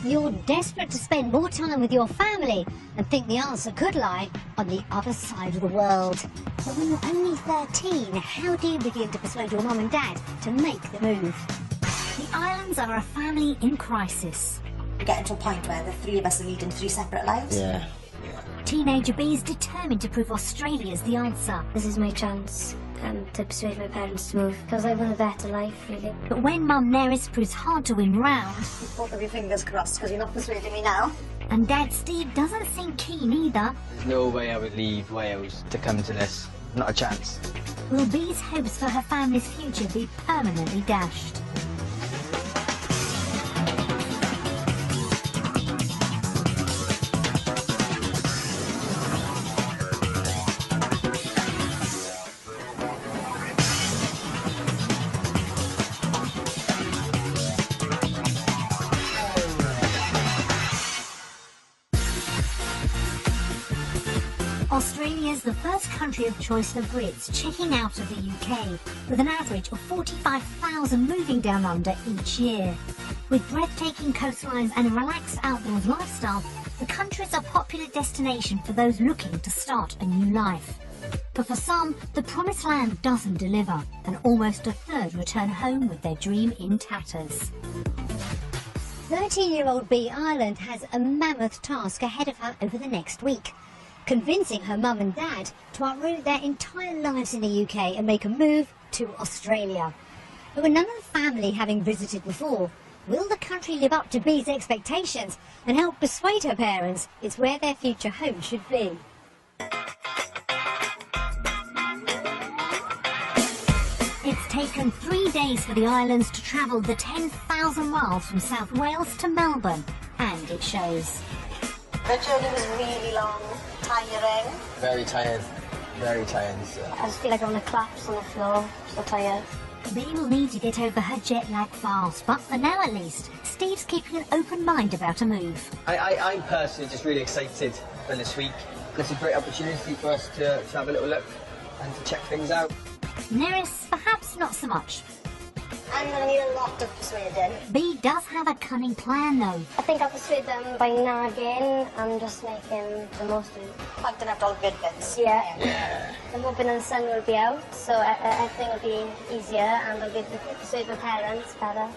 You're desperate to spend more time with your family and think the answer could lie on the other side of the world. But when you're only 13, how do you begin to persuade your mum and dad to make the move? The islands are a family in crisis. We're getting to a point where the three of us are leading three separate lives. Yeah. Teenager B is determined to prove Australia's the answer. This is my chance to persuade my parents to move, because I want a better life, really. But when Mum Neris proves hard to win round, Both of your fingers crossed, because you're not persuading me now. and Dad Steve doesn't seem keen either, There's no way I would leave Wales to come to this. Not a chance. will B's hopes for her family's future be permanently dashed? Australia's the first country of choice for Brits checking out of the UK, with an average of 45,000 moving down under each year. With breathtaking coastlines and a relaxed outdoors lifestyle, the country's a popular destination for those looking to start a new life. But for some, the promised land doesn't deliver, and almost a third return home with their dream in tatters. 13-year-old B Ireland has a mammoth task ahead of her over the next week. Convincing her mum and dad to uproot their entire lives in the UK and make a move to Australia. But with none of the family having visited before, will the country live up to Bee's expectations and help persuade her parents it's where their future home should be? It's taken 3 days for the islands to travel the 10,000 miles from South Wales to Melbourne, and it shows. The journey was really long, tiring. Very tired. Very tired. So. I just feel like I want to collapse on the floor, so tired. Bee will need to get over her jet lag fast, but for now at least, Steve's keeping an open mind about a move. I'm personally just really excited for this week. It's a great opportunity for us to have a little look and to check things out. Neris, perhaps not so much. I'm going to need a lot of persuading. Bee does have a cunning plan though. I think I'll persuade them by nagging and just making the most of it. Pointing out all the good bits. Yeah. I'm hoping the sun will be out, so everything will be easier and I'll be able to persuade my parents better.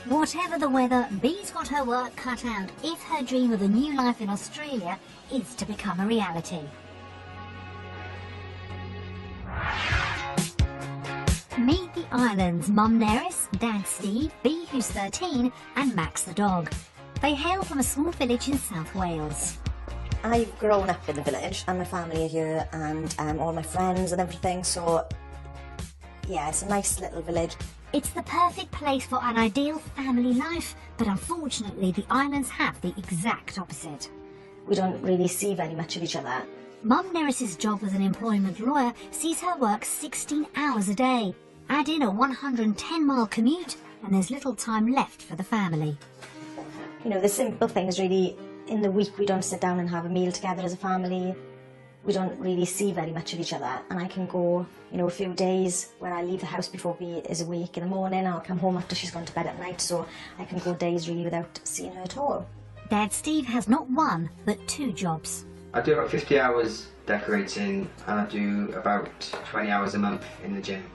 Whatever the weather, Bee's got her work cut out if her dream of a new life in Australia is to become a reality. Meet the islands, Mum Neris, Dad Steve, Bee who's 13 and Max the dog. They hail from a small village in South Wales. I've grown up in the village and my family are here and all my friends and everything, so yeah, it's a nice little village. It's the perfect place for an ideal family life, but unfortunately the islands have the exact opposite. We don't really see very much of each other. Mum Neris's job as an employment lawyer sees her work 16 hours a day. Add in a 110-mile commute and there's little time left for the family. You know, the simple things really, in the week we don't sit down and have a meal together as a family. We don't really see very much of each other, and I can go, you know, a few days where I leave the house before Bee is awake in the morning, I'll come home after she's gone to bed at night, so I can go days really without seeing her at all. Dad Steve has not one, but 2 jobs. I do about 50 hours decorating and I do about 20 hours a month in the gym,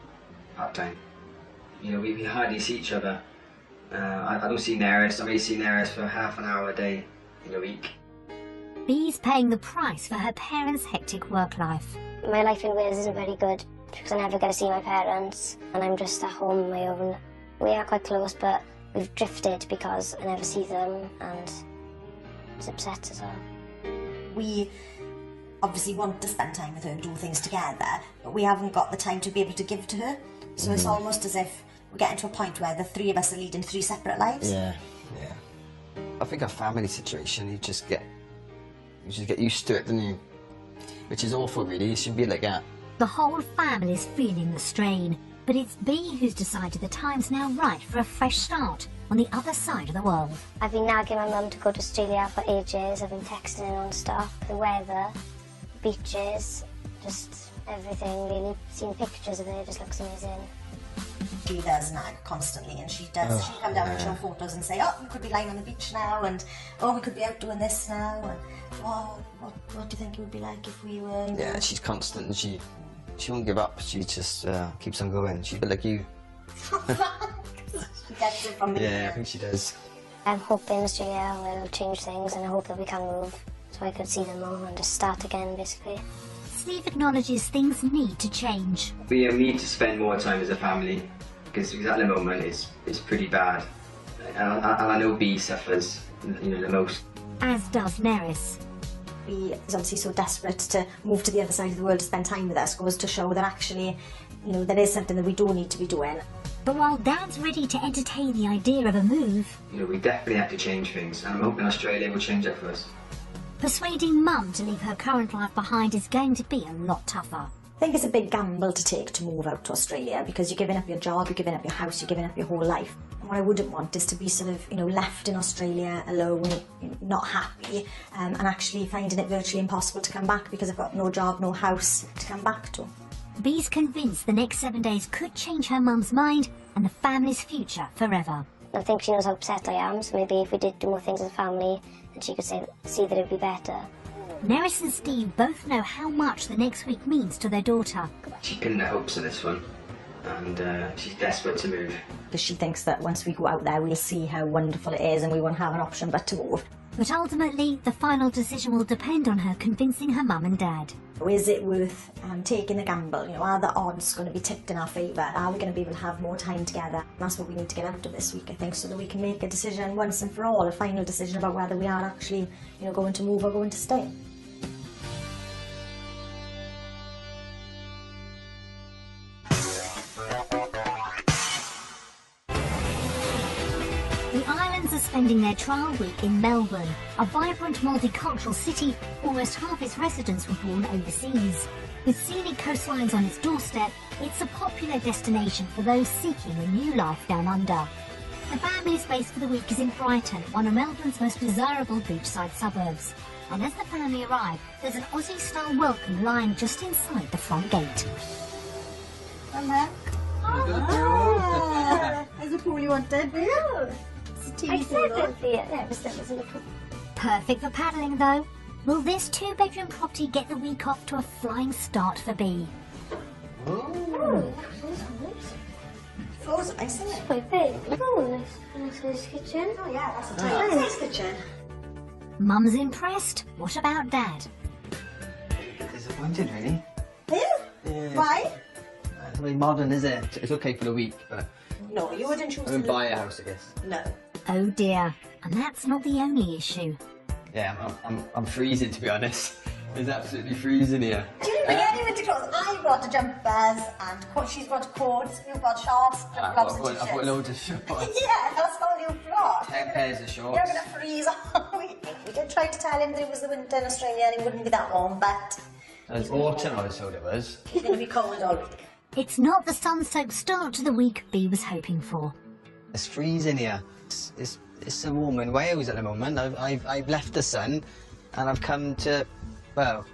part-time. You know, we hardly see each other. I don't see Neris, I only see Neris for half an hour a day in a week. Bee's paying the price for her parents' hectic work life. My life in Wales isn't very good because I never get to see my parents and I'm just at home on my own. We are quite close, but we've drifted because I never see them and it's upset as well. We obviously want to spend time with her and do things together, but we haven't got the time to be able to give to her. So it's almost as if we're getting to a point where the three of us are leading 3 separate lives. Yeah. I think a family situation, you just get used to it, don't you? Which is awful, really. It should be like that. The whole family's feeling the strain, but it's Bee who's decided the time's now right for a fresh start on the other side of the world. I've been nagging my mum to go to Australia for ages. I've been texting her non-stop. The weather, beaches, just everything really. Seeing pictures of it just looks amazing. Bea does nag constantly, and she does. She'll come down and show photos and say, "Oh, we could be lying on the beach now," and "Oh, we could be out doing this now," and "Oh, what do you think it would be like if we were?" You know? Yeah, she's constant, and she won't give up. She just keeps on going. She's a bit like you. She gets it from me. Yeah, I think she does. I'm hoping Australia will change things, and I hope that we can move so I could see them all and just start again, basically. Steve acknowledges things need to change. We need to spend more time as a family because at the moment it's pretty bad, and I know Bea suffers, the most. As does Nerys. Bea is obviously so desperate to move to the other side of the world to spend time with us, goes to show that actually, there is something that we do need to be doing. But while Dad's ready to entertain the idea of a move, We definitely have to change things, and I'm hoping Australia will change that for us. persuading Mum to leave her current life behind is going to be a lot tougher. I think it's a big gamble to take to move out to Australia, because you're giving up your job, you're giving up your house, you're giving up your whole life. And what I wouldn't want is to be sort of, left in Australia alone, not happy, and actually finding it virtually impossible to come back because I've got no job, no house to come back to. Bea's convinced the next 7 days could change her mum's mind and the family's future forever. I think she knows how upset I am, so maybe if we did do more things as a family, then she could see that it would be better. Nerys and Steve both know how much the next week means to their daughter. She's pinning her hopes on this one, and she's desperate to move. Because she thinks that once we go out there, we'll see how wonderful it is and we won't have an option but to move. But ultimately, the final decision will depend on her convincing her mum and dad. Is it worth taking the gamble? Are the odds going to be tipped in our favour? Are we going to be able to have more time together? That's what we need to get out of this week, I think, so that we can make a decision once and for all, a final decision about whether we are actually, going to move or going to stay. The islands are spending their trial week in Melbourne, a vibrant multicultural city. Almost half its residents were born overseas. With scenic coastlines on its doorstep, it's a popular destination for those seeking a new life down under. The family's base for the week is in Brighton, one of Melbourne's most desirable beachside suburbs. And as the family arrive, there's an Aussie-style welcome lying just inside the front gate. Hello. Is the pool you wanted? Yeah. I said that it was a little... Perfect for paddling though. Will this two-bedroom property get the week off to a flying start for Bea? Oh, Floor's nice, isn't it? quite big. Oh, nice kitchen. Oh yeah, that's a tiny nice kitchen. Mum's impressed. What about Dad? Disappointed, really. Yeah? Why? It's very modern, is it? It's okay for the week, but No, you wouldn't choose I to wouldn't buy a house, I guess. No. Oh dear. And that's not the only issue. Yeah, I'm freezing, to be honest. It's absolutely freezing here. Do you bring any winter clothes? I brought jumpers and she's brought coats, you've got shorts, flip-flops and I've got loads of shorts. Yeah, that's all you've brought. 10 pairs of shorts. You're going to freeze all week. We did try to tell him that it was the winter in Australia and it wouldn't be that warm, but It was autumn, I was told it was. he's going to be cold all week. It's not the sun-soaked start to the week Bea was hoping for. It's freezing here. It's so warm in Wales at the moment. I've left the sun and I've come to, well,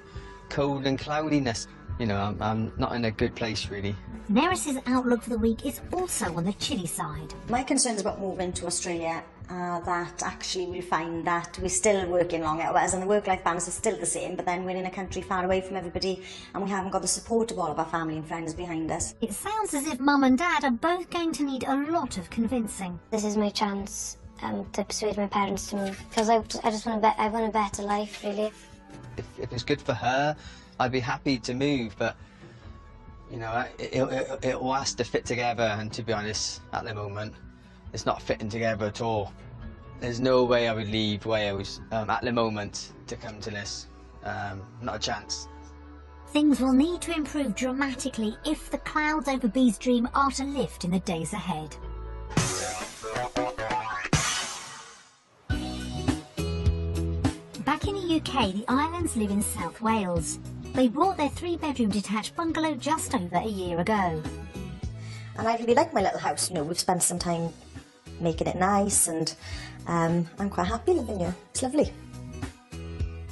cold and cloudiness. I'm not in a good place, really. Nerys' outlook for the week is also on the chilly side. My concerns about moving to Australia are that actually we'll find that we're still working long hours and the work-life balance is still the same, but then we're in a country far away from everybody and we haven't got the support of all of our family and friends behind us. It sounds as if Mum and Dad are both going to need a lot of convincing. This is my chance to persuade my parents to move, because I just want a better life, really. If it's good for her, I'd be happy to move, but it all has to fit together, and to be honest, at the moment, it's not fitting together at all. There's no way I would leave Wales at the moment to come to this. Not a chance. Things will need to improve dramatically if the clouds over Bea's dream are to lift in the days ahead. Back in the UK, the islands live in South Wales. They bought their 3-bedroom detached bungalow just over a year ago. And I really like my little house. We've spent some time making it nice and I'm quite happy living here. It's lovely.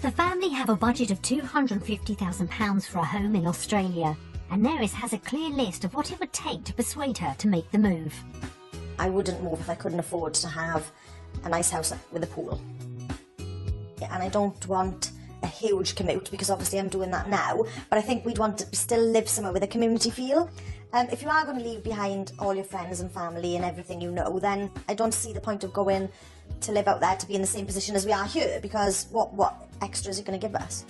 The family have a budget of £250,000 for a home in Australia. and Neris has a clear list of what it would take to persuade her to make the move. I wouldn't move if I couldn't afford to have a nice house with a pool. And I don't want a huge commute, because obviously I'm doing that now, but I think we'd want to still live somewhere with a community feel. If you are going to leave behind all your friends and family and everything you know, then I don't see the point of going to live out there to be in the same position as we are here, because what extra is it going to give us?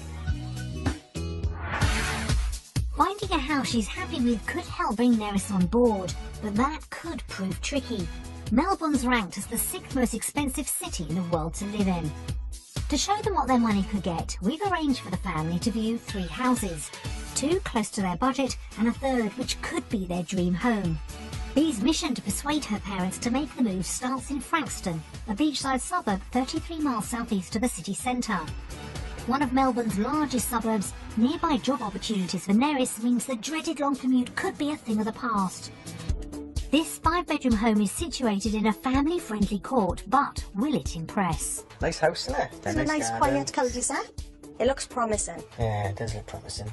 Finding a house she's happy with could help bring Neris on board, but that could prove tricky. Melbourne's ranked as the 6th most expensive city in the world to live in. To show them what their money could get, we've arranged for the family to view 3 houses, 2 close to their budget and a 3rd which could be their dream home. Bee's mission to persuade her parents to make the move starts in Frankston, a beachside suburb 33 miles southeast of the city centre. One of Melbourne's largest suburbs, nearby job opportunities for Neris means the dreaded long commute could be a thing of the past. This 5-bedroom home is situated in a family-friendly court, but will it impress? Nice house, isn't it? It's a nice quiet cul-de-sac. It looks promising. Yeah, it does look promising.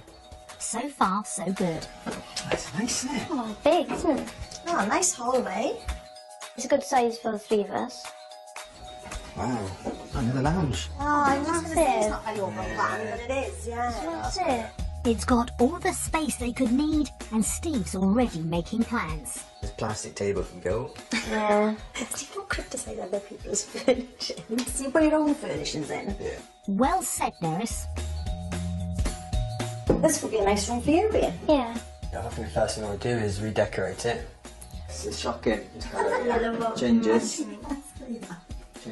So far, so good. That's nice, isn't it? Oh, big, isn't it? Oh, nice hallway. It's a good size for the 3 of us. Wow, another lounge. Oh, I was going to say it's Massive. not very open plan, but it is, yeah. That's it. It's got all the space they could need, and Steve's already making plans. This plastic table can go. Yeah. Don't criticise other people's furnishings. You put your own furnishings in. Yeah. Well said, Neris. This would be a nice room for you, Ian. Yeah. I think the first thing I would do is redecorate it. It's shocking. It's kind of changes.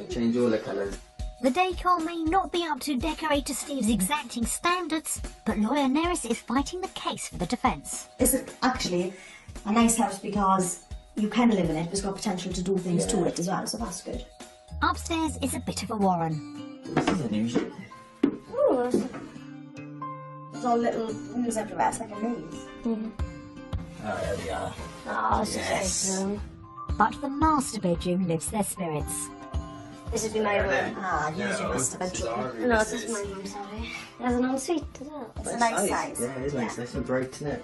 Change all the colours. The decor may not be up to decorator Steve's exacting standards, but lawyer Neris is fighting the case for the defence. It's actually a nice house because you can live in it, but it's got potential to do things to it as well, so that's good. Upstairs is a bit of a warren. This is unusual. Ooh, There's all little rooms everywhere, it's like a maze. Oh, there we are. oh, it's Yes. a nice room. But the master bedroom lifts their spirits. This would be my room. Ah, here's your master bedroom. No, this is my room, sorry. It has an ensuite as well. It's a nice size. Yeah, it is nice. Nice and bright, isn't it?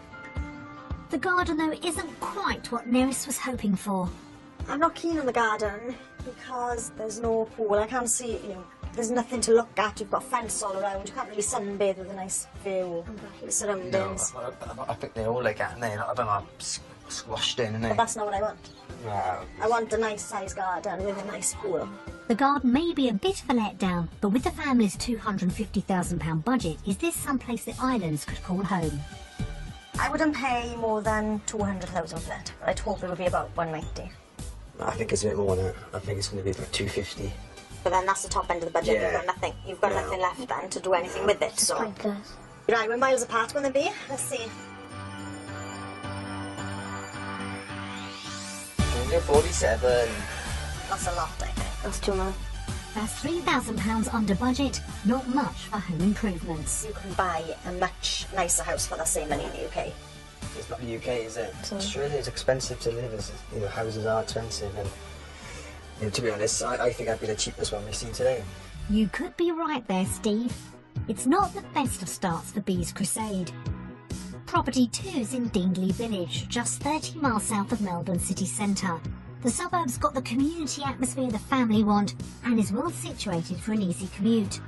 The garden, though, isn't quite what Neris was hoping for. I'm not keen on the garden because there's no pool. I can't see, there's nothing to look at. You've got fence all around. You can't really sunbathe with a nice view of the surroundings. I think they all like that, and they, I don't know, squashed in, But innit? that's not what I want. Wow. I want a nice size garden with a nice pool. The garden may be a bit of a letdown, but with the family's £250,000 budget, is this someplace the islands could call home? I wouldn't pay more than 200,000 for it. I'd hope it would be about 190. I think it's a bit more than that. I think it's going to be like 250. But then that's the top end of the budget. Yeah. You've got nothing. You've got nothing left then to do anything with it. So Pointless. right, we're miles apart. Will they be? Let's see. 247. That's a lot, I think. That's too much. That's £3,000 under budget, not much for home improvements. You can buy a much nicer house for the same money in the UK. It's not the UK, is it? Australia is expensive to live. Houses are expensive, and to be honest, I think that'd be the cheapest one we've seen today. You could be right there, Steve. It's not the best of starts for Bee's crusade. Property 2's in Dingley Village, just 30 miles south of Melbourne city centre. The suburb's got the community atmosphere the family want and is well situated for an easy commute.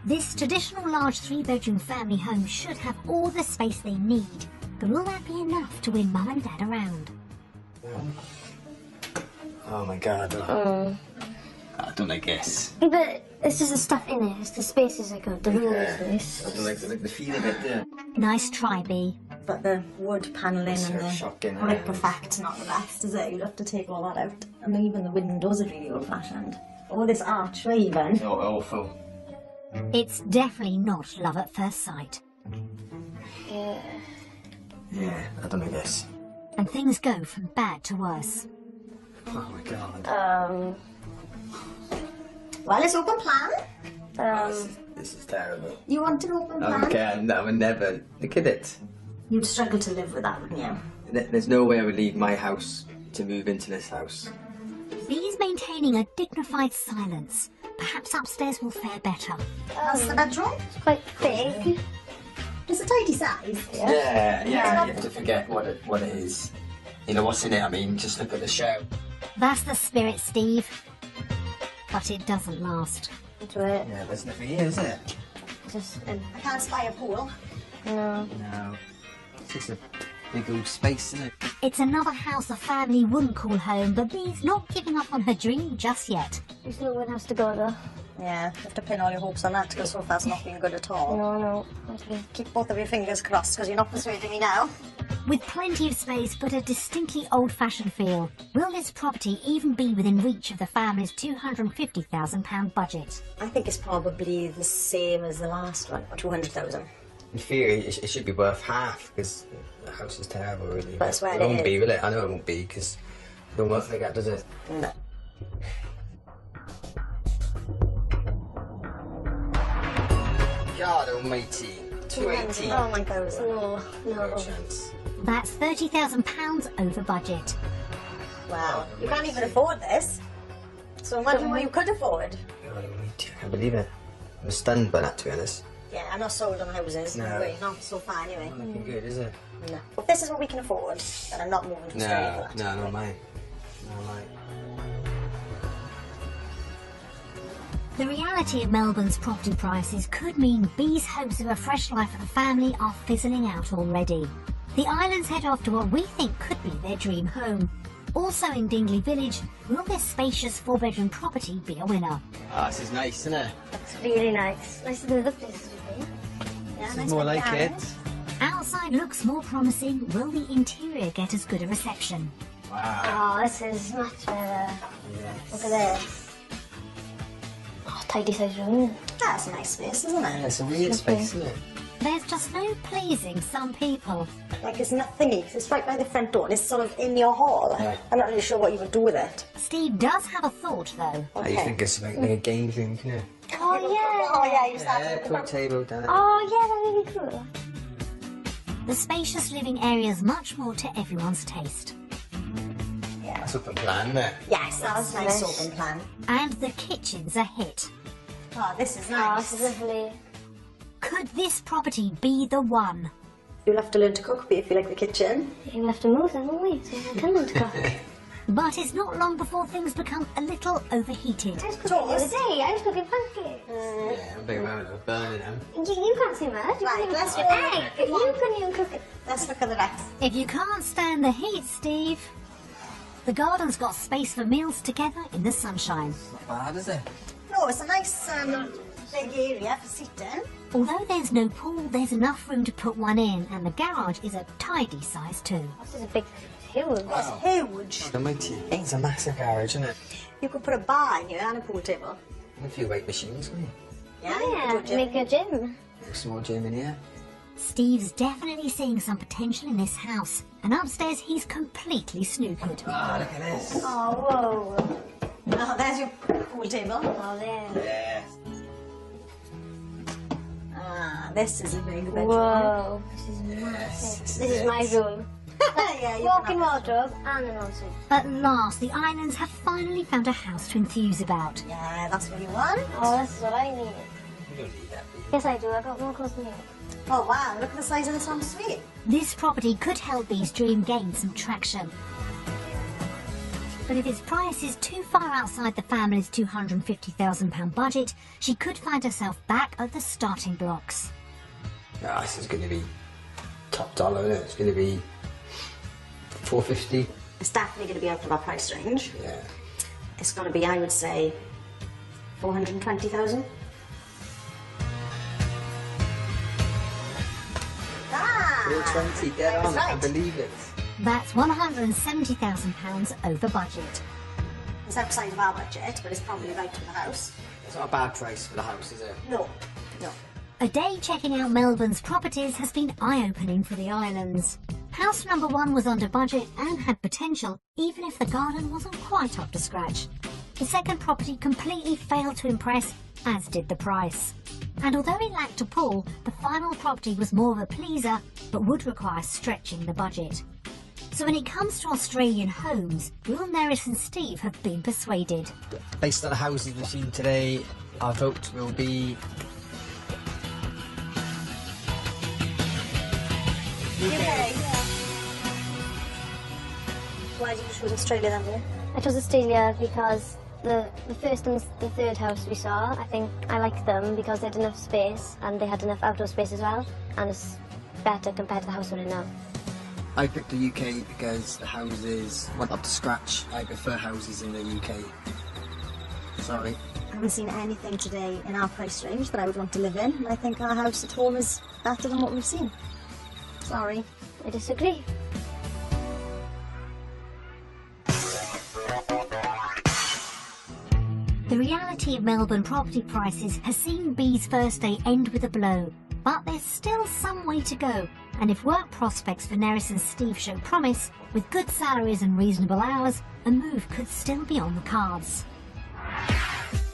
This traditional large 3-bedroom family home should have all the space they need, but will that be enough to win Mum and Dad around? Oh my god. I don't like this. Yeah, but it's just the stuff in it. It's the spaces I got. The room is I nice. don't like the feel of it, yeah. Nice try, Bee. But the wood panelling It's and the shocking, brick effect's not the best, is it? You'd have to take all that out. And even the windows are really old-fashioned. Oh, this archway even. Oh, awful. It's definitely not love at first sight. Yeah. Yeah, I don't like this. And things go from bad to worse. Oh my god. Well, it's open plan. This is terrible. You want an open plan? Okay, I would never. Look at it. You'd struggle to live with that, wouldn't you? There's no way I would leave my house to move into this house. Bee's maintaining a dignified silence. Perhaps upstairs will fare better. That's the bedroom. It's quite big. It's a tidy size. Yeah, you have to forget what it is. You know, what's in it, I mean, just look at the show. That's the spirit, Steve. But it doesn't last. Into it. Yeah, there's nothing here, is it? Just I can't spy a pool. no. No. It's just a big old space, isn't it? It's another house the family wouldn't call home, but Bee's not giving up on her dream just yet. There's no one else to go though. Yeah, you have to pin all your hopes on that because so far it's not been good at all. No. Keep both of your fingers crossed because you're not persuading me now. With plenty of space but a distinctly old-fashioned feel, will this property even be within reach of the family's £250,000 budget? I think it's probably the same as the last one, 200,000. In theory, it should be worth half because the house is terrible, really. But I swear it won't it be, is. will it? I know it won't be because it don't work like that, does it? No. God almighty. 280. Oh my God. No chance. That's £30,000 over budget. Wow. You can't even afford this. So imagine what you could afford. God almighty, I can't believe it. I'm stunned by that, to be honest. Yeah, I'm not sold on houses. No. Wait, not so far anyway. Not looking good, is it? No. If this is what we can afford, then I'm not moving to Australia for that. No, not mine. Not mine. The reality of Melbourne's property prices could mean Bee's hopes of a fresh life for the family are fizzling out already. The islands head off to what we think could be their dream home. Also in Dingley Village, will this spacious 4-bedroom property be a winner? Ah, this is nice, isn't it? It's really nice. Nicer than the other places we've been. Yeah, This nice is more big like garden. it. Outside looks more promising. Will the interior get as good a reception? Wow. Oh, this is much better. Yes. Look at this. Oh, tidy size room. That's a nice space, isn't Yeah, it? it's a weird space, isn't it? There's just no pleasing some people. Like it's nothing. It's right by the front door and it's sort of in your hall. Yeah. I'm not really sure what you would do with it. Steve does have a thought though. I think it's like a game room, can it? Oh, yeah. Oh yeah, you started Yeah, with the put a front. table down. Oh, yeah, that'd be cool. The spacious living area is much more to everyone's taste. That's open plan, isn't it? Yes, that's a nice nice. open plan. And the kitchen's a hit. Oh, this is Oh, nice. this is lovely. Could this property be the one? You'll have to learn to cook, but if you like the kitchen. We'll have to move then, won't we? So I can learn to cook. But it's not long before things become a little overheated. I was cooking the other day. I was cooking pancakes. Yeah, I'm big around it, burning them. You can't see much. Right, let's Hey, go. you couldn't even cook it. Let's look at the rest. If you can't stand the heat, Steve, the garden's got space for meals together in the sunshine. Not bad, is it? No, it's a nice big area for seating. Although there's no pool, there's enough room to put one in, and the garage is a tidy size too. This is a big, huge. It's huge. The mighty. It's a massive garage, isn't it? You could put a bar in here and a pool table. And a few weight machines, couldn't you? Yeah, Yeah, you could do a make a gym. A small gym in here. Steve's definitely seeing some potential in this house, and upstairs he's completely snookered. Ah, look at this. Oh, whoa. Oh, there's your pool table. Oh, there. Yeah. Ah, this is a big bedroom. Whoa. This is massive. This is my room. Yeah, you Walk-in can have- wardrobe and an ensuite. At last, the islands have finally found a house to enthuse about. Yeah, that's what you want. Oh, this is what I need. You don't need that, do you? Yes, I do. I got more clothes than you. Oh wow, look at the size of this ensuite. This property could help Bee's dream gain some traction. But if its price is too far outside the family's £250,000 budget, she could find herself back at the starting blocks. Ah, this is going to be top dollar, isn't it? It's going to be 450. It's definitely going to be out of our price range. Yeah. It's going to be, I would say, 420,000. Ah! 420, dead on. That's I can't right. believe it. That's £170,000 over budget. It's outside of our budget, but it's probably right for the house. It's not a bad price for the house, is it? No, no. A day checking out Melbourne's properties has been eye-opening for the islands. House number 1 was under budget and had potential, even if the garden wasn't quite up to scratch. The second property completely failed to impress, as did the price. And although it lacked a pool, the final property was more of a pleaser, but would require stretching the budget. So when it comes to Australian homes, will Nerys and Steve have been persuaded? Based on the houses we've seen today, our vote will be UK. Why did you choose Australia then? I chose Australia because the first and the third house we saw, I think I liked them because they had enough space and they had enough outdoor space as well, and it's better compared to the house we're in now. I picked the UK because the houses went up to scratch. I prefer houses in the UK. Sorry. I haven't seen anything today in our price range that I would want to live in, and I think our house at home is better than what we've seen. Sorry. I disagree. The reality of Melbourne property prices has seen Bee's first day end with a blow, but there's still some way to go, and if work prospects for Neris and Steve show promise, with good salaries and reasonable hours, a move could still be on the cards.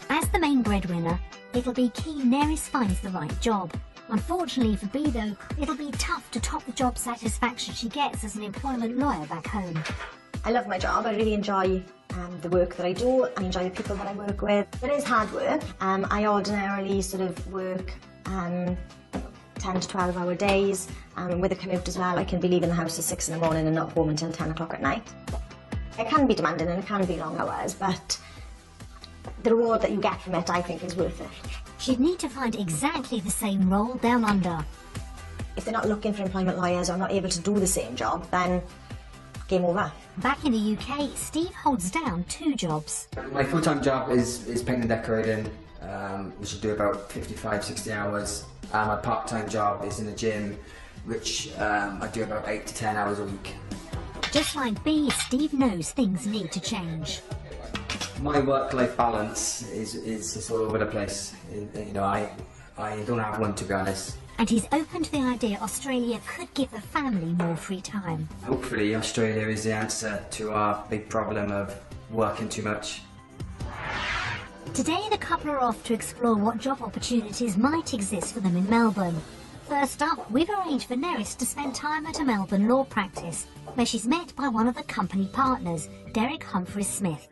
As the main breadwinner, it'll be key Neris finds the right job. Unfortunately for Bee though, it'll be tough to top the job satisfaction she gets as an employment lawyer back home. I love my job. I really enjoy the work that I do. I enjoy the people that I work with. It is hard work. I ordinarily sort of work 10 to 12 hour days. With a commute as well, I can be leaving the house at 6 in the morning and not home until 10 o'clock at night. It can be demanding and it can be long hours, but the reward that you get from it, I think, is worth it. She'd need to find exactly the same role down under. If they're not looking for employment lawyers or not able to do the same job, then game over. Back in the UK, Steve holds down 2 jobs. My full-time job is painting and decorating, which I do about 55, 60 hours. My part-time job is in the gym, which I do about 8 to 10 hours a week. Just like Bee, Steve knows things need to change. My work-life balance is all over the place. You know, I don't have one, to be honest. And he's open to the idea Australia could give the family more free time. Hopefully Australia is the answer to our big problem of working too much. Today the couple are off to explore what job opportunities might exist for them in Melbourne. First up, we've arranged for Neris to spend time at a Melbourne law practice, where she's met by one of the company partners, Derek Humphreys-Smith.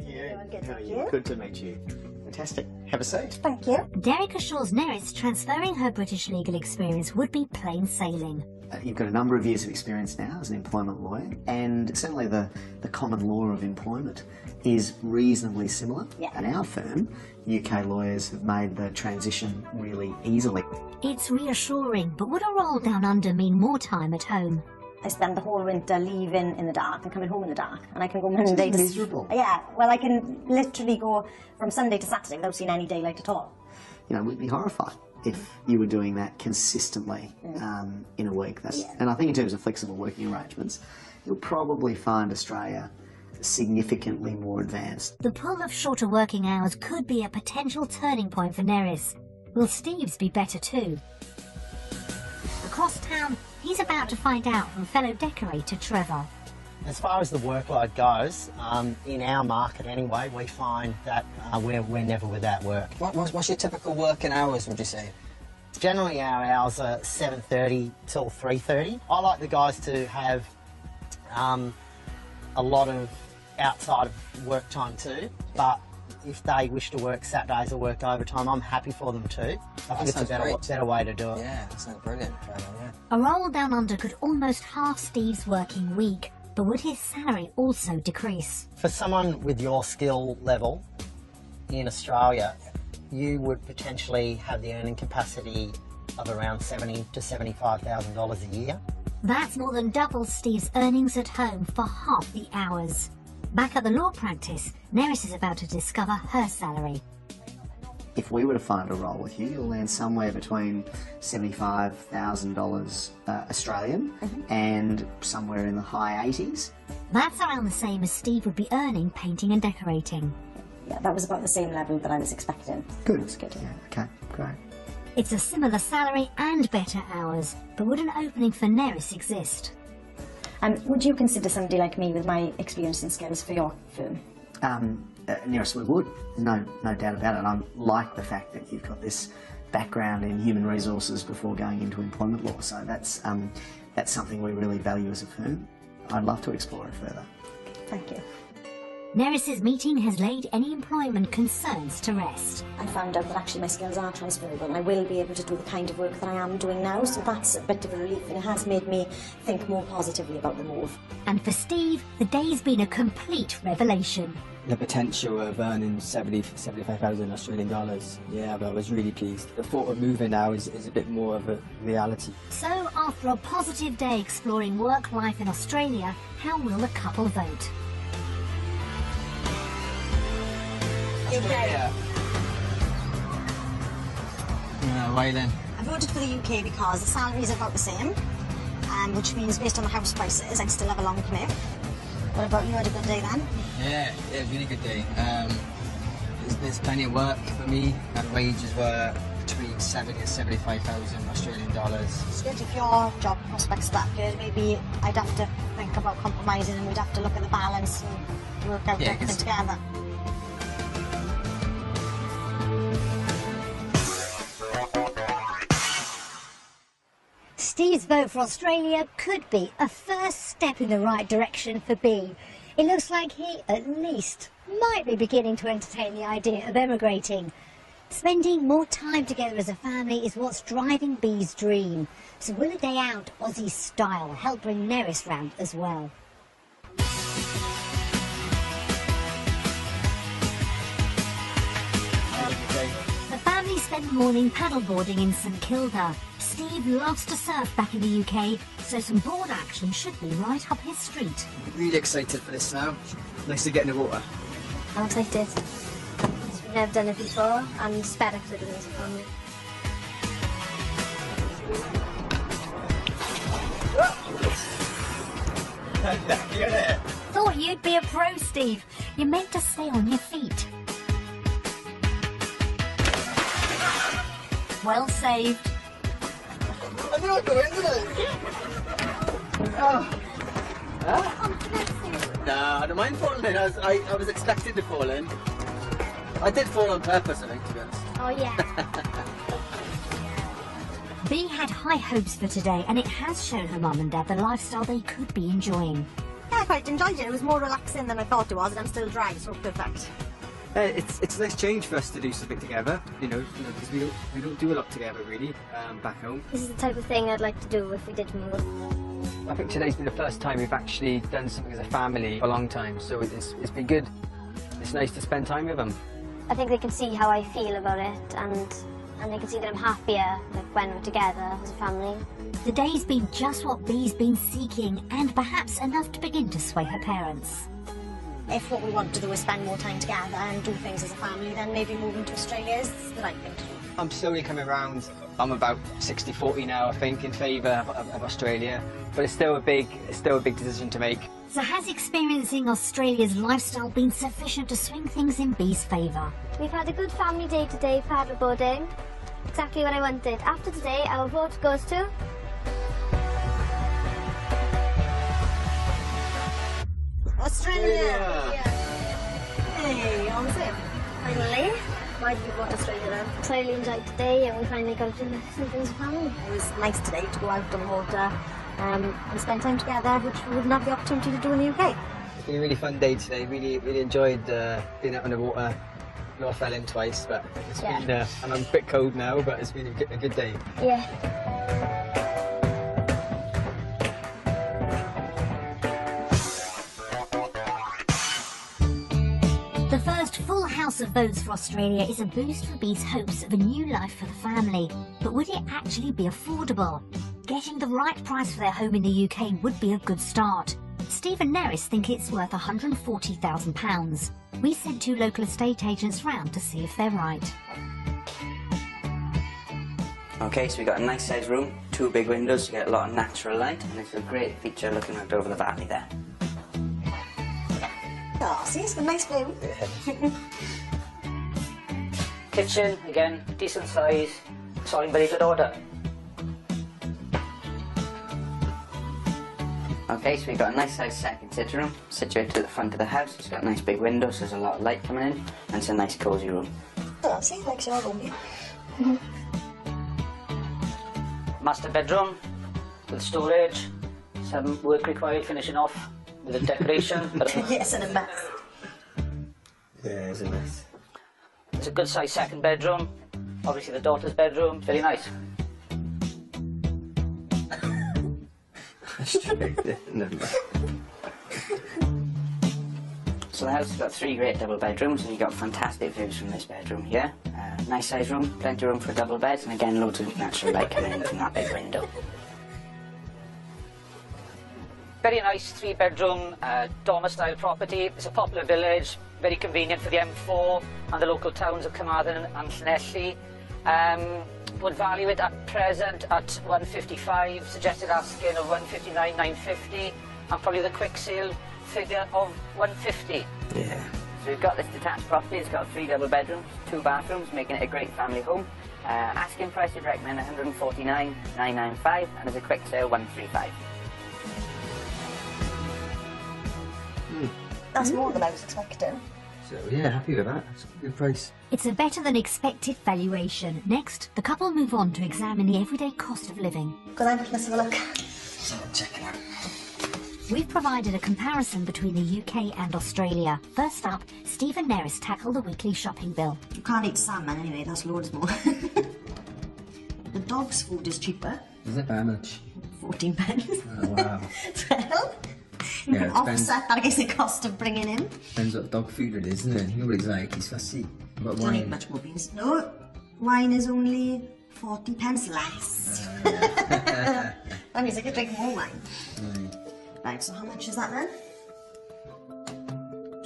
How are you? Good to meet you. Fantastic. Have a seat. Thank you. Derek assures Neris transferring her British legal experience would be plain sailing. You've got a number of years of experience now as an employment lawyer, and certainly the common law of employment is reasonably similar. Yeah. At our firm, UK lawyers have made the transition really easily. It's reassuring, but would a roll down under mean more time at home? I spend the whole winter leaving in the dark and coming home in the dark, and I can go Monday to... miserable. Yeah, well, I can literally go from Sunday to Saturday without seeing any daylight at all. You know, we'd be horrified if you were doing that consistently in a week. And I think in terms of flexible working arrangements, you'll probably find Australia significantly more advanced. The pull of shorter working hours could be a potential turning point for Neris. Will Steve's be better too? Across town, he's about to find out from fellow decorator Trevor. As far as the workload goes, in our market anyway, we find that we're never without work. What's your typical working hours, would you say? Generally our hours are 7:30 till 3:30. I like the guys to have a lot of outside of work time too, but if they wish to work Saturdays or work overtime, I'm happy for them too. I think it's a better way to do it. Yeah, that sounds brilliant. Yeah. A roll down under could almost halve Steve's working week, but would his salary also decrease? For someone with your skill level in Australia, you would potentially have the earning capacity of around $70,000 to $75,000 a year. That's more than double Steve's earnings at home for half the hours. Back at the law practice, Neris is about to discover her salary. If we were to find a role with you, you'll land somewhere between $75,000 Australian and somewhere in the high 80s. That's around the same as Steve would be earning painting and decorating. Yeah, that was about the same level that I was expecting. Good. That's good. Yeah, okay, great. It's a similar salary and better hours, but would an opening for Neris exist? Would you consider somebody like me with my experience and skills for your firm? Nearest we would, no doubt about it. And I like the fact that you've got this background in human resources before going into employment law. So that's something we really value as a firm. I'd love to explore it further. Thank you. Neris's meeting has laid any employment concerns to rest. I found out that actually my skills are transferable and I will be able to do the kind of work that I am doing now, so that's a bit of a relief and it has made me think more positively about the move. And for Steve, the day's been a complete revelation. The potential of earning 75,000 Australian dollars, yeah, but I was really pleased. The thought of moving now is a bit more of a reality. So after a positive day exploring work life in Australia, how will the couple vote? Yeah, why then? I voted for the UK because the salaries are about the same, which means based on the house prices I'd still have a long commute. What about you? Had a good day then? Yeah, really good day. There's plenty of work for me, and wages were between 70 and 75,000 Australian dollars. It's good if your job prospects that good. Maybe I'd have to think about compromising and we'd have to look at the balance and work out everything together. Steve's vote for Australia could be a first step in the right direction for B. It looks like he, at least, might be beginning to entertain the idea of emigrating. Spending more time together as a family is what's driving B's dream. So will a day out Aussie style help bring Neris round as well? The family spent the morning paddleboarding in St Kilda. Steve loves to surf back in the UK, so some board action should be right up his street. Really excited for this now. Nice to get in the water. I'm excited. We've never done it before, and it's better because we're doing it as a family. Thought you'd be a pro, Steve. You're meant to stay on your feet. Well saved. I knew I'd go into it. Oh. Nah, I don't mind falling in. I was expected to fall in. I did fall on purpose, I think, to be honest. Oh yeah. B had high hopes for today, and it has shown her mum and dad the lifestyle they could be enjoying. Yeah, I quite enjoyed it. It was more relaxing than I thought it was, and I'm still dry, so perfect. It's a nice change for us to do something together, because we don't do a lot together really back home. This is the type of thing I'd like to do if we did move. I think today's been the first time we've actually done something as a family for a long time, so it's been good. It's nice to spend time with them. I think they can see how I feel about it, and they can see that I'm happier when we're together as a family. The day's been just what B's been seeking, and perhaps enough to begin to sway her parents. If what we want to do is spend more time together and do things as a family, then maybe moving to Australia is the right thing to do. I'm slowly coming around. I'm about 60-40 now, I think, in favour of Australia, but it's still a big decision to make. So has experiencing Australia's lifestyle been sufficient to swing things in B's favour? We've had a good family day today, paddleboarding. Exactly what I wanted. After today, our vote goes to... Australia! Yeah. Hey, on it. Finally. Why did you vote Australia then? I really enjoyed today, and we finally got to do something as a family. It was nice today to go out on the water and spend time together, which we wouldn't have the opportunity to do in the UK. It's been a really fun day today. Really enjoyed being out on the water. I fell in twice, but it's been, and I'm a bit cold now, but it's been a good day. Yeah. The first full house of votes for Australia is a boost for B's hopes of a new life for the family. But would it actually be affordable? Getting the right price for their home in the UK would be a good start. Steve and Neris think it's worth £140,000. We sent 2 local estate agents round to see if they're right. Okay, so we got a nice sized room, 2 big windows to get a lot of natural light, and it's a great feature looking out over the valley there. Oh, see, it's got a nice view. Kitchen, again, decent size, it's all in very good order. Okay, so we've got a nice sized second sitting room situated at the front of the house. It's got nice big windows, so there's a lot of light coming in, and it's a nice cosy room. Oh, see, like your room. Master bedroom with storage, some work required finishing off with a decoration. But, yes, and a mess. Yeah, it's a mess. It's a good sized second bedroom. Obviously the daughter's bedroom, very nice. So the house has got 3 great double bedrooms, and you've got fantastic views from this bedroom here. Nice sized room, plenty of room for a double bed, and again loads of natural light coming in from that big window. Very nice 3-bedroom dormer style property. It's a popular village, very convenient for the M4 and the local towns of Carmarthen and Llanelli. Would value it at present at 155, suggested asking of 159,950, and probably the quick sale figure of 150. Yeah. So we've got this detached property. It's got 3 double bedrooms, 2 bathrooms, making it a great family home. Asking price would recommend 149,995, and as a quick sale 135. That's more than I was expecting. So yeah, happy with that. It's a good price. It's a better than expected valuation. Next, the couple move on to examine the everyday cost of living. Go then, let's have a look. So check it out. We've provided a comparison between the UK and Australia. First up, Steve and Neris tackle the weekly shopping bill. You can't eat salmon anyway, that's loads more. The dog's food is cheaper. Is it how much? 14 pence. Oh wow. Well, you can offset that against the cost of bringing in. Depends what dog food it is, isn't it? Nobody's like, he's fussy. What Don't eat wine? much more beans. No, wine is only 40 pence less. That means I could drink more wine. Right, so how much is that then?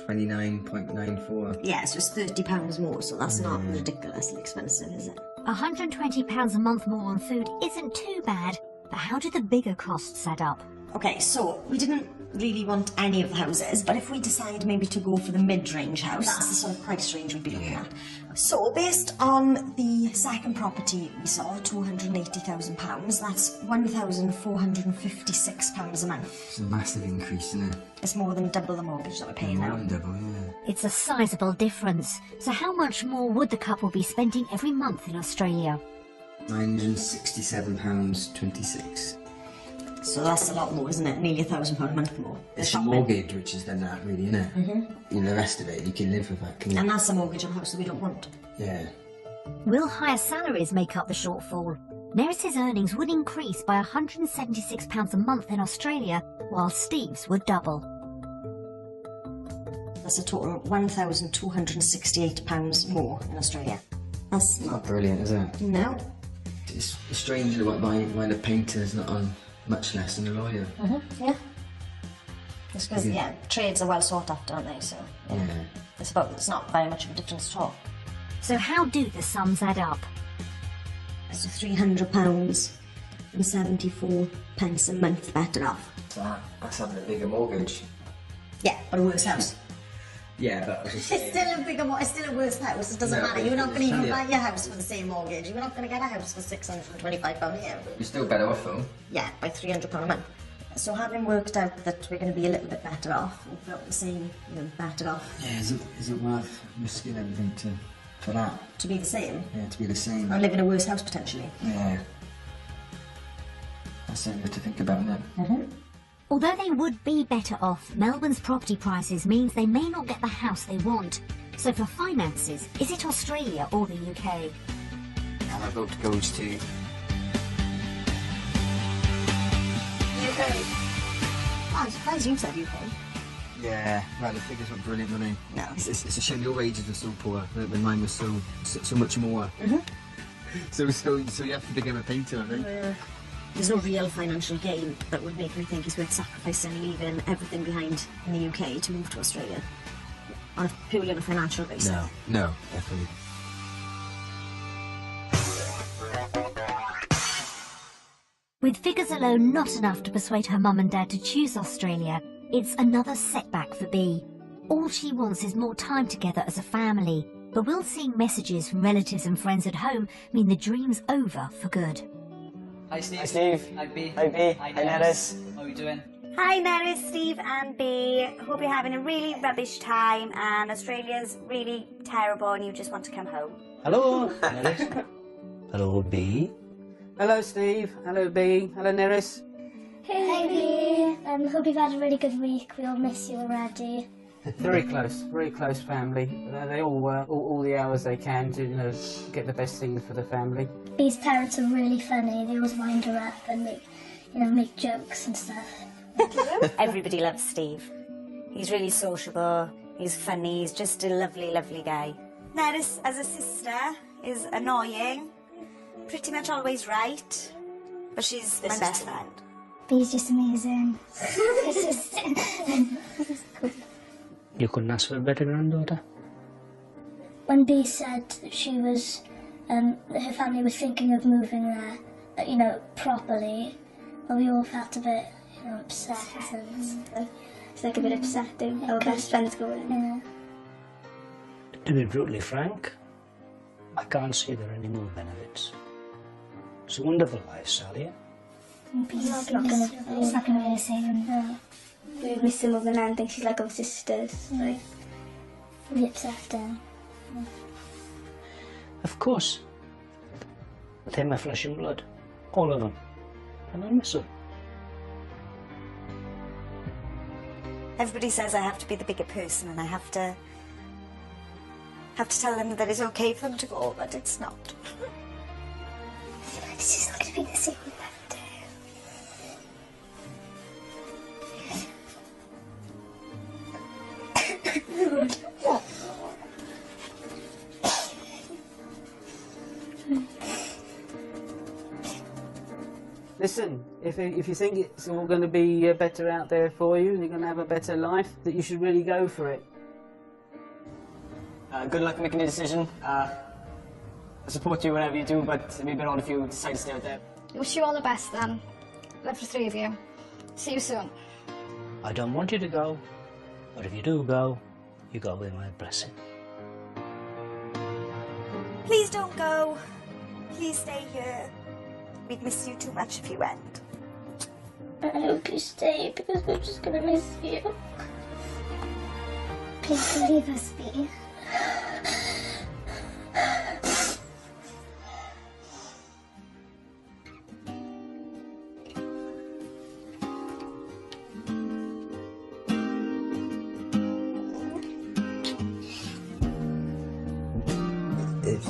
29.94. Yeah, so it's £30 more, so that's not ridiculously expensive, is it? £120 a month more on food isn't too bad, but how do the bigger costs add up? Okay, so we didn't really want any of the houses, but if we decide maybe to go for the mid-range house, that's the sort of price range we'd be looking at. So based on the second property we saw, £280,000, that's £1,456 a month. It's a massive increase, isn't it? It's more than double the mortgage that we're paying More now. than double, yeah. It's a sizable difference. So how much more would the couple be spending every month in Australia? £967.26. So that's a lot more, isn't it? Nearly £1,000 a month more. It's the mortgage which is then that, really, isn't it? You know, the rest of it, you can live with that, can you? And that's a mortgage on a house that we don't want. Yeah. Will higher salaries make up the shortfall? Neris's earnings would increase by £176 a month in Australia, while Steve's would double. That's a total of £1,268 more in Australia. That's Not brilliant, is it? No. It's strange that why the painter's not on much less than a lawyer. Yeah. It's because, trades are well sought after, aren't they? So, Yeah. it's not very much of a difference at all. So how do the sums add up? So £300 and 74 pence a month better off. That's having a bigger mortgage. Yeah, but a worse house. Yeah, but I was just It's still a bigger, it's still a worse house. It doesn't No, matter. You're not going to even yeah. buy your house for the same mortgage. You're not going to get a house for £625 a year. You're still better off though. Yeah, by £300 a month. So having worked out that we're going to be a little bit better off, or about the same, better off, Yeah, is it worth risking everything for that? to be the same, Yeah, to be the same. or live in a worse house potentially. Yeah. That's something to think about, isn't it? Although they would be better off, Melbourne's property prices means they may not get the house they want. So for finances, is it Australia or the UK? And my vote goes to UK. I'm surprised you said UK. Yeah, well, the figures weren't brilliant, were they? No. It's a shame your wages were so poor, when mine was so much more. So you have to become a painter, I think. There's no real financial gain that would make me think it's worth sacrificing leaving everything behind in the UK to move to Australia. Purely on a financial basis. No, definitely. With figures alone not enough to persuade her mum and dad to choose Australia, it's another setback for Bea. All she wants is more time together as a family, but will seeing messages from relatives and friends at home mean the dream's over for good? Hi Steve. Hi Steve. Hi Bea. Hi Bea. Hi Hi Neris. How are you doing? Hi Neris, Steve and Bea. Hope you're having a really rubbish time and Australia's really terrible and you just want to come home. Hello, Neris. Hello, Bea. Hello Steve. Hello Bea. Hello Neris. Hey Bea. Hope you've had a really good week. We all miss you already. Very close family. They all work all the hours they can to, you know, get the best thing for the family. Bee's parents are really funny. They always wind her up and make jokes and stuff. Everybody loves Steve. He's really sociable, he's funny, he's just a lovely, lovely guy. Neris, as a sister, is annoying, pretty much always right, but she's my best friend. Bee's just amazing. You couldn't ask for a better granddaughter? When Bee said that she was, her family was thinking of moving there, properly, well, we all felt a bit, upset. It's like a bit upsetting. Our best friend's going. Yeah. To be brutally frank, I can't see there are any more benefits. It's a wonderful life, Sally. It's not going to really save him. We miss him more than anything. She's like our sisters. Like, really upset him. Of course. They're my flesh and blood. All of them. And I miss them. Everybody says I have to be the bigger person and I have to tell them that it's okay for them to go, but it's not. It's just not going to be the same with Listen, if you think it's all going to be better out there for you, you're going to have a better life, that you should really go for it. Good luck making your decision. I support you whenever you do, but it'd be a bit odd if you decide to stay out there. I wish you all the best then. Love the three of you. See you soon. I don't want you to go, but if you do go, you go with my blessing. Please don't go. Please stay here. We'd miss you too much if you went. I hope you stay because we're just going to miss you. Please don't leave us, Bee.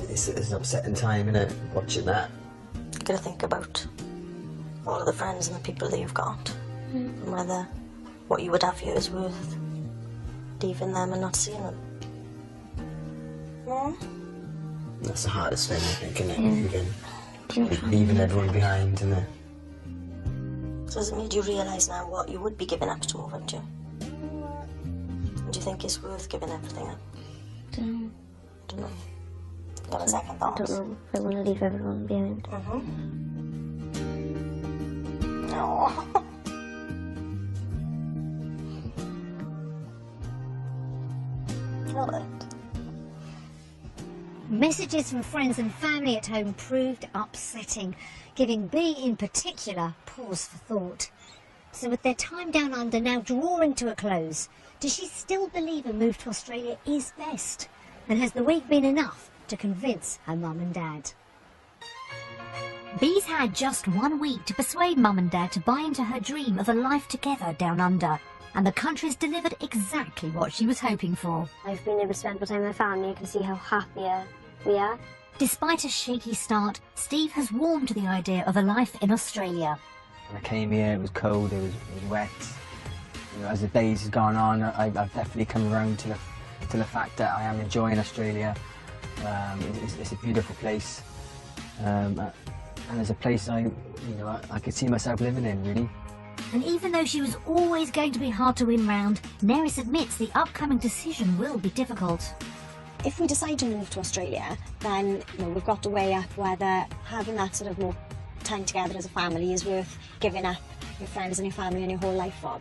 It's an upsetting time, isn't it, watching that? You've got to think about all of the friends and the people that you've got, and whether what you would have here is worth leaving them and not seeing them. That's the hardest thing, I think, isn't it? Leaving everyone behind, isn't it? So does it mean you realise now what you would be giving up to move into? Do you think it's worth giving everything up? Don't know. Got a second thought? I don't know if I want to leave everyone behind. No. Love it. Messages from friends and family at home proved upsetting, giving Bee in particular pause for thought. So with their time down under now drawing to a close, does she still believe a move to Australia is best? And has the week been enough to convince her mum and dad? Bee's had just 1 week to persuade mum and dad to buy into her dream of a life together down under, and the country's delivered exactly what she was hoping for. I've been able to spend more time with my family. I can see how happier we are. Despite a shaky start, Steve has warmed to the idea of a life in Australia. When I came here, it was cold, it was wet. You know, as the days have gone on, I've definitely come around to the fact that I am enjoying Australia. It's a beautiful place, and it's a place I could see myself living in, really. And even though she was always going to be hard to win round, Neris admits the upcoming decision will be difficult. If we decide to move to Australia, then we've got to weigh up whether having that sort of more time together as a family is worth giving up your friends and your family and your whole life for.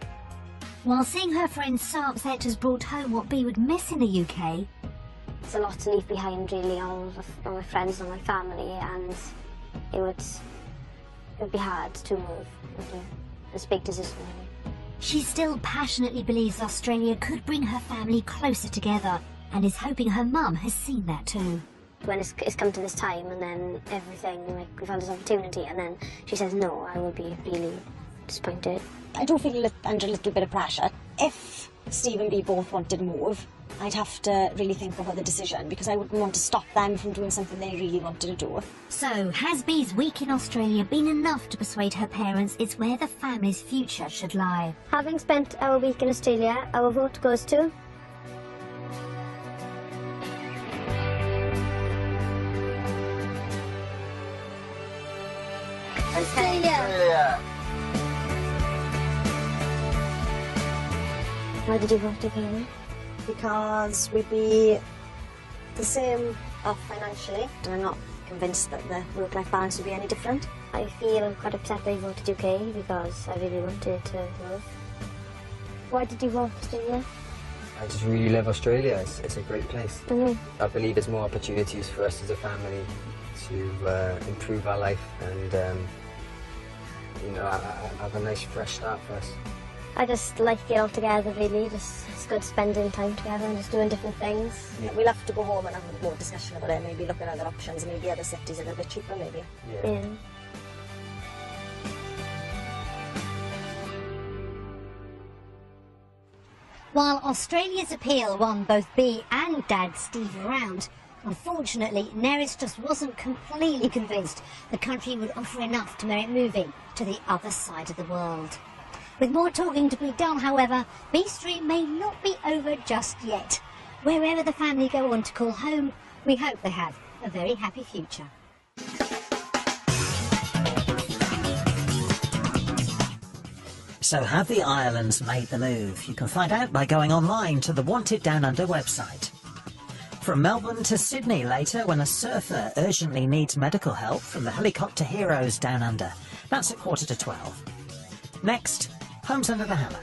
While seeing her friend so upset has brought home what Bee would miss in the UK, It's a lot to leave behind, really, all my friends and my family, and it would be hard to move. It's a big decision, really. she still passionately believes Australia could bring her family closer together, and is hoping her mum has seen that too. When it's come to this time, and then everything, like, we've had this opportunity, and then she says no, I will be really disappointed. I do feel under a little bit of pressure. If Steve and B both wanted to move, I'd have to really think about the decision, because I wouldn't want to stop them from doing something they really wanted to do. So, has Bee's week in Australia been enough to persuade her parents it's where the family's future should lie? Having spent our week in Australia, our vote goes to... Australia! Why did you vote again? Because we'd be the same off financially, and I'm not convinced that the work-life balance would be any different. I feel quite upset I voted UK because I really wanted to move. Why did you vote Australia? I just really love Australia. It's a great place. Mm-hmm. I believe there's more opportunities for us as a family to improve our life and you know, have a nice fresh start for us. I just like it all together, really. It's good spending time together and just doing different things. Yeah, we'll have to go home and have more discussion about it, maybe look at other options, maybe other cities are a little bit cheaper, maybe. Yeah. While Australia's appeal won both Bee and Dad Steve around, unfortunately, Neris just wasn't completely convinced the country would offer enough to merit moving to the other side of the world. With more talking to be done, however, Bee's dream may not be over just yet. Wherever the family go on to call home, we hope they have a very happy future. So have the Irelands made the move? You can find out by going online to the Wanted Down Under website. From Melbourne to Sydney later when a surfer urgently needs medical help from the helicopter heroes down under. That's at 12:15. Next, Homes Under the Hammer.